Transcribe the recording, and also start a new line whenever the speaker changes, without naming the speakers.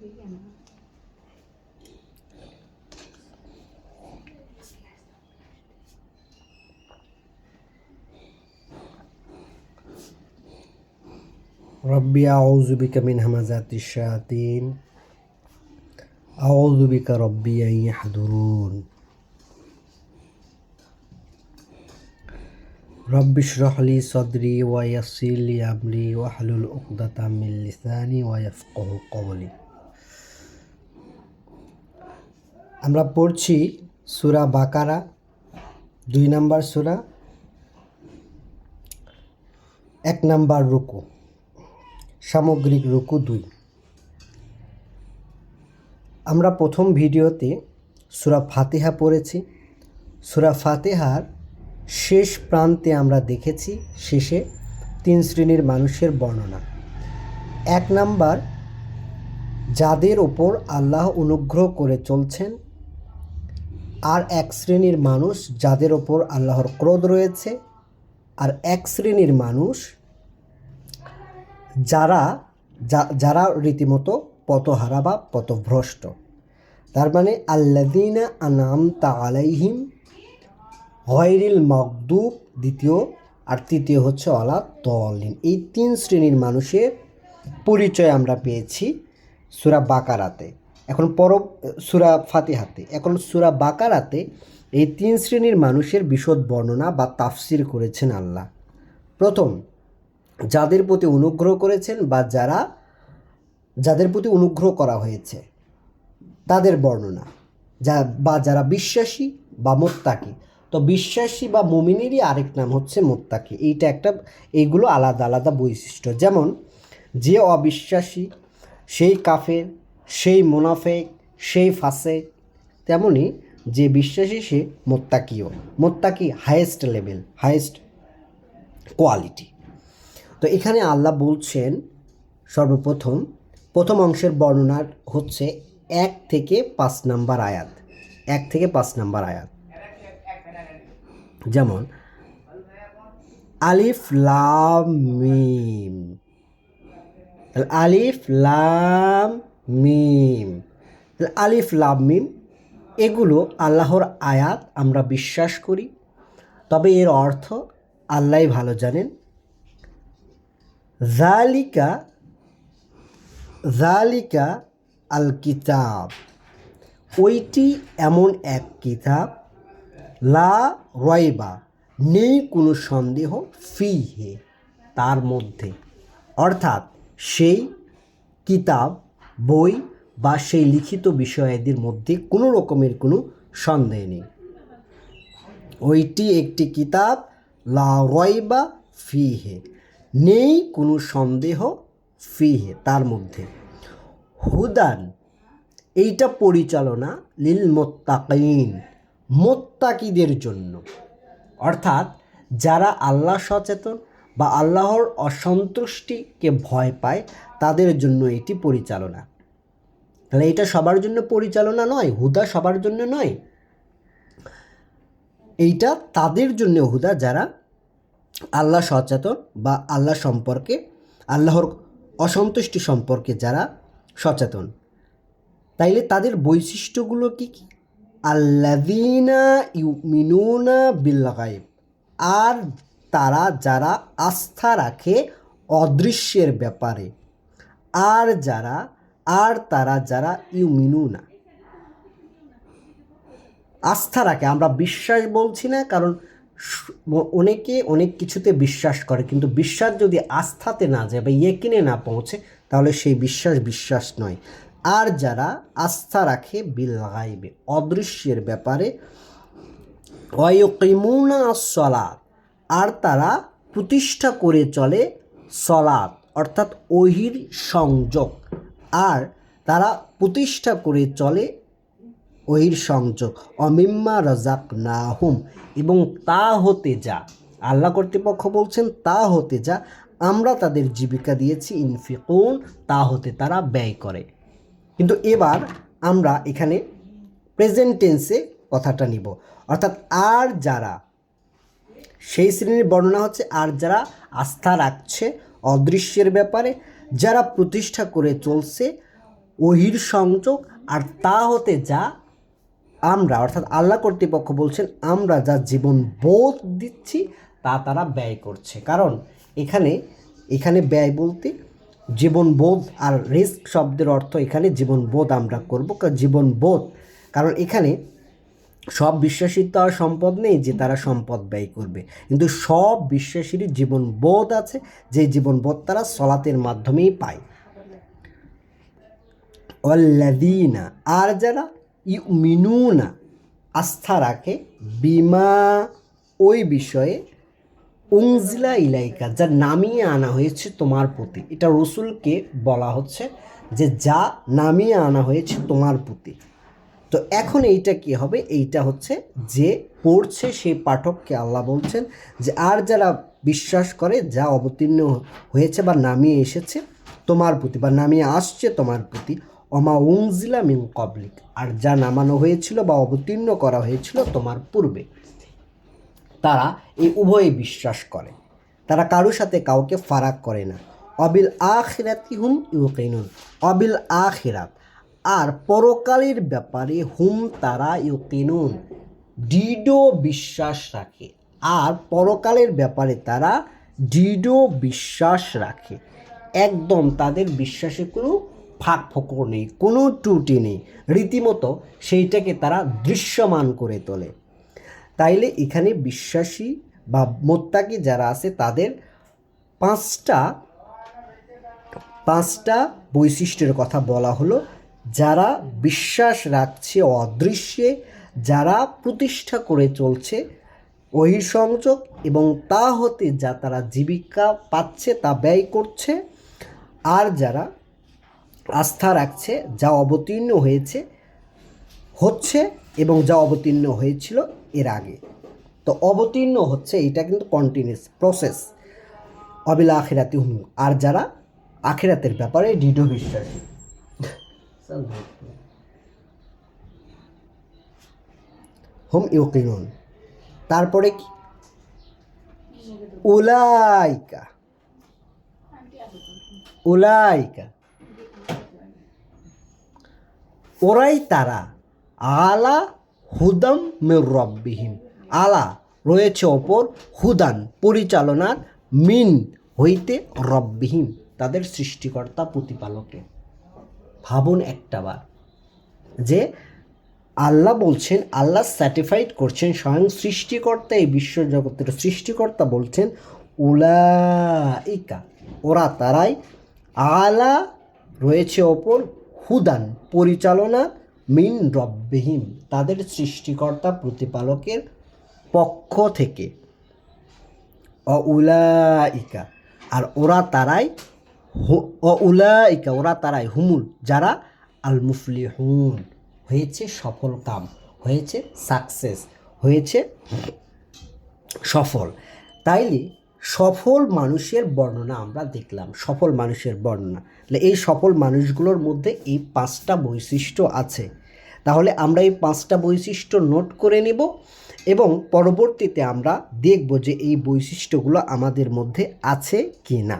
রব্বি আউযু বিকা মিন হামাযাতিশ শায়াতিন আউযু বিকা রব্বি আন ইয়াহদুরুন রব্বি ইশরাহ লি সাদরি ওয়া ইয়াসসির লি আমরি ওয়াহলুল উকদাতাম মিন লিসানি ওয়াফকাহু কওলি। আমরা পড়ছি সূরা বাকারা 2 নম্বর সূরা 1 নম্বর রুকু, সামগ্রিক রুকু 2। আমরা প্রথম ভিডিওতে সূরা ফাতিহা পড়েছি। সূরা ফাতিহার শেষ প্রান্তে আমরা দেখেছি শেষে 3 শ্রেণীর মানুষের বর্ণনা। 1 নাম্বার, যাদের ওপর আল্লাহ অনুগ্রহ করে চলছেন, আর 1 শ্রেণীর মানুষ যাদের ওপর আল্লাহর ক্রোধ রয়েছে, আর 1 শ্রেণীর মানুষ যারা রীতিমতো পথহারা বা পথভ্রষ্ট। তার মানে আল্লাযীনা আনআমতা আলাইহিম গায়রিল মাগদুব দ্বিতীয়, আর তৃতীয় হচ্ছে ওয়ালা দাল্লিন। এই 3 শ্রেণীর মানুষের পরিচয় আমরা পেয়েছি সূরা বাকারাতে। এখন সূরা ফাতিহাতে। এখন সূরা বাকারাতে এই 3 শ্রেণীর মানুষের বিশদ বর্ণনা বা তাফসির করেছেন আল্লাহ। প্রথম, যাদের প্রতি অনুগ্রহ করেছেন বা যাদের প্রতি অনুগ্রহ করা হয়েছে তাদের বর্ণনা, যারা বিশ্বাসী বা মুত্তাকি। তো বিশ্বাসী বা মুমিনেরই আরেক নাম হচ্ছে মুত্তাকি। এইগুলো আলাদা আলাদা বৈশিষ্ট্য। যেমন যে অবিশ্বাসী সেই কাফের, সেই মুনাফিক, সেই ফাসিক, তেমনি যে বিশ্বাসী সে মুত্তাকিও। মুত্তাকি হাইয়েস্ট লেভেল, হাইয়েস্ট কোয়ালিটি। তো এখানে আল্লাহ বলছেন প্রথম অংশের বর্ণনা হচ্ছে 1 থেকে 5 নম্বর আয়াত। 1 থেকে 5 নম্বর আয়াত। যেমন আলিফ লাম মিম, আলিফ লাম মিম, আলিফ লাম মিম এগুলো আল্লাহর আয়াত, আমরা বিশ্বাস করি, তবে এর অর্থ আল্লাহই ভালো জানেন। যালিকা আল কিতাব, ওইটি এমন এক কিতাব, লা রাইবা, নেই কোনো সন্দেহ, ফিহে, তার মধ্যে। অর্থাৎ সেই কিতাব, বই বা সেই লিখিত বিষয়াদির মধ্যে কোনো রকমের কোনো সন্দেহ নেই। ওইটি একটি কিতাব, লা রাইবা ফিহে, নেই কোনো সন্দেহ, ফিহে, তার মধ্যে। হুদান, এইটা পরিচালনা, লিল মুত্তাকিন, মুত্তাকিদের জন্য। অর্থাৎ যারা আল্লাহ সচেতন বা আল্লাহর অসন্তুষ্টিকে ভয় পায় তাদের জন্য এটি পরিচালনা। তাহলে এটা সবার জন্য পরিচালনা নয়, হুদা সবার জন্য নয়, এইটা তাদের জন্য হুদা যারা আল্লাহ সচেতন বা আল্লাহ সম্পর্কে, আল্লাহর অসন্তুষ্টি সম্পর্কে যারা সচেতন। তাইলে তাদের বৈশিষ্ট্যগুলো কি কি? আল্লাযীনা ইউমিনুনা বিল গায়ব, আর যারা আস্থা রাখে অদৃশ্যের ব্যাপারে। তারা যারা ইউমিনুনা, আস্থা রাখে। আমরা বিশ্বাস বলছি না, কারণ অনেকে অনেক কিছুতে বিশ্বাস করে, কিন্তু বিশ্বাস যদি আস্থাতে না যায় বা ইয়েকিনে না পৌঁছে, তাহলে সেই বিশ্বাস নয়। আর যারা আস্থা রাখে বিল গায়বে, অদৃশ্যের ব্যাপারে, ওয়ায়ুকিমুনা আস-সালাত, আর তারা প্রতিষ্ঠা করে চলে সলাত, অর্থাৎ ওহির সংযোগ, আর তারা প্রতিষ্ঠা করে চলে ওহির সংযোগ। অমিম্মা রাযাকনাহুম, এবং তা হতে যা, আল্লাহ কর্তৃপক্ষ বলছেন তা হতে যা আমরা তাদের জীবিকা দিয়েছি, ইনফিকুন, তা হতে তারা ব্যয় করে। কিন্তু এবার আমরা এখানে প্রেজেন্ট টেন্সে কথাটা নিব, অর্থাৎ আর যারা, সেই শ্রেণীর বর্ণনা হচ্ছে আর যারা আস্থা রাখছে অদৃশ্যের ব্যাপারে, যারা প্রতিষ্ঠা করে চলছে ওহির সংযোগ, আর তা হতে যা আমরা অর্থাৎ আল্লাহ কর্তৃপক্ষ বলছেন আমরা যা জীবন বোধ দিচ্ছি তা তারা ব্যয় করছে। কারণ এখানে ব্যয় বলতে জীবনবোধ, আর রিস্ক শব্দের অর্থ এখানে জীবনবোধ আমরা করব, জীবনবোধ। কারণ এখানে সব বিশ্বাসীর তো আর সম্পদ নেই যে তারা সম্পদ ব্যয় করবে, কিন্তু সব বিশ্বাসীরই জীবনবোধ আছে, যে জীবনবোধ তারা সলাতের মাধ্যমেই পায়। ওয়াল্লাযীনা, আর যারা ইউমিনুনা, আস্থা রাখে, বিমা, ওই বিষয়ে, উনজিলা ইলাইকা, যা নামিয়ে আনা হয়েছে তোমার প্রতি। এটা রসুলকে বলা হচ্ছে যে যা নামিয়ে আনা হয়েছে তোমার প্রতি। তো এখন এইটা কি হবে? এইটা হচ্ছে যে পড়ছে সেই পাঠককে আল্লাহ বলছেন যে আর যারা বিশ্বাস করে যা অবতীর্ণ হয়েছে বা নামিয়ে এসেছে তোমার প্রতি বা নামিয়ে আসছে তোমার প্রতি, অমা উনজিলা মিন ক্বাবলিক, আর যা নামানো হয়েছিল বা অবতীর্ণ করা হয়েছিল তোমার পূর্বে, তারা এই উভয়ে বিশ্বাস করে, তারা কারোর সাথে কাউকে ফারাক করে না। অবিল আখিরাতি হুম ইউকিনুন, অবিল আখিরাত, আর পরকালের ব্যাপারে হুম তারা ইউকিনুন, দৃঢ় বিশ্বাস রাখে, আর পরকালের ব্যাপারে তারা দৃঢ় বিশ্বাস রাখে। একদম তাদের বিশ্বাসে কোনো ফাঁক ফোকর নেই, কোনো ত্রুটি নেই, রীতিমতো সেইটাকে তারা দৃশ্যমান করে তোলে। তাইলে এখানে বিশ্বাসী বা মোত্তাকি যারা আছে তাদের পাঁচটা বৈশিষ্ট্যের কথা বলা হলো। যারা বিশ্বাস রাখছে অদৃশ্যে, যারা প্রতিষ্ঠা করে চলছে ওহি সংযোগ, এবং তা হতে যা তারা জীবিকা পাচ্ছে তা ব্যয় করছে, আর যারা আস্থা রাখছে যা অবতীর্ণ হচ্ছে এবং যা অবতীর্ণ হয়েছিল এর আগে। তো অবতীর্ণ হচ্ছে এটা কিন্তু কন্টিনিউয়াস প্রসেস। অবিল আখিরাতি হুম, আর যারা আখিরাতের ব্যাপারে দৃঢ় বিশ্বাসী। হুম ইউকিনুন, তারপরে কি? উলাইকা, উলাইকা, ওরাই তারা, আলা হুদাম মির রব্বিহিম, আলা রয়েছে ওপর, হুদান পরিচালনার, মিন হইতে, রব্বিহিম তাদের সৃষ্টিকর্তা প্রতিপালকে। ভাবুন একটাবার যে আল্লাহ বলছেন, আল্লাহ সার্টিফাইড করছেন, স্বয়ং সৃষ্টিকর্তা, এই বিশ্বজগতের সৃষ্টিকর্তা বলছেন উলাইকা, ওরা তারাই, আলা রয়েছে ওপর, হুদান পরিচালনা, মিন রব্বিহিম তাদের সৃষ্টিকর্তা প্রতিপালকের পক্ষ থেকে, অউলাইকা, আর ওরা তারাই, অউলাইকা ওরা তারাই, হুমুল যারা, আল মুফলিহুন হয়েছে সফল কাম, হয়েছে সাকসেস, হয়েছে সফল। তাইলে সফল মানুষের বর্ণনা আমরা দেখলাম, সফল মানুষের বর্ণনা। তাহলে এই সফল মানুষগুলোর মধ্যে এই পাঁচটা বৈশিষ্ট্য আছে। তাহলে আমরা এই পাঁচটা বৈশিষ্ট্য নোট করে নেব এবং পরবর্তীতে আমরা দেখব যে এই বৈশিষ্ট্যগুলো আমাদের মধ্যে আছে কি না।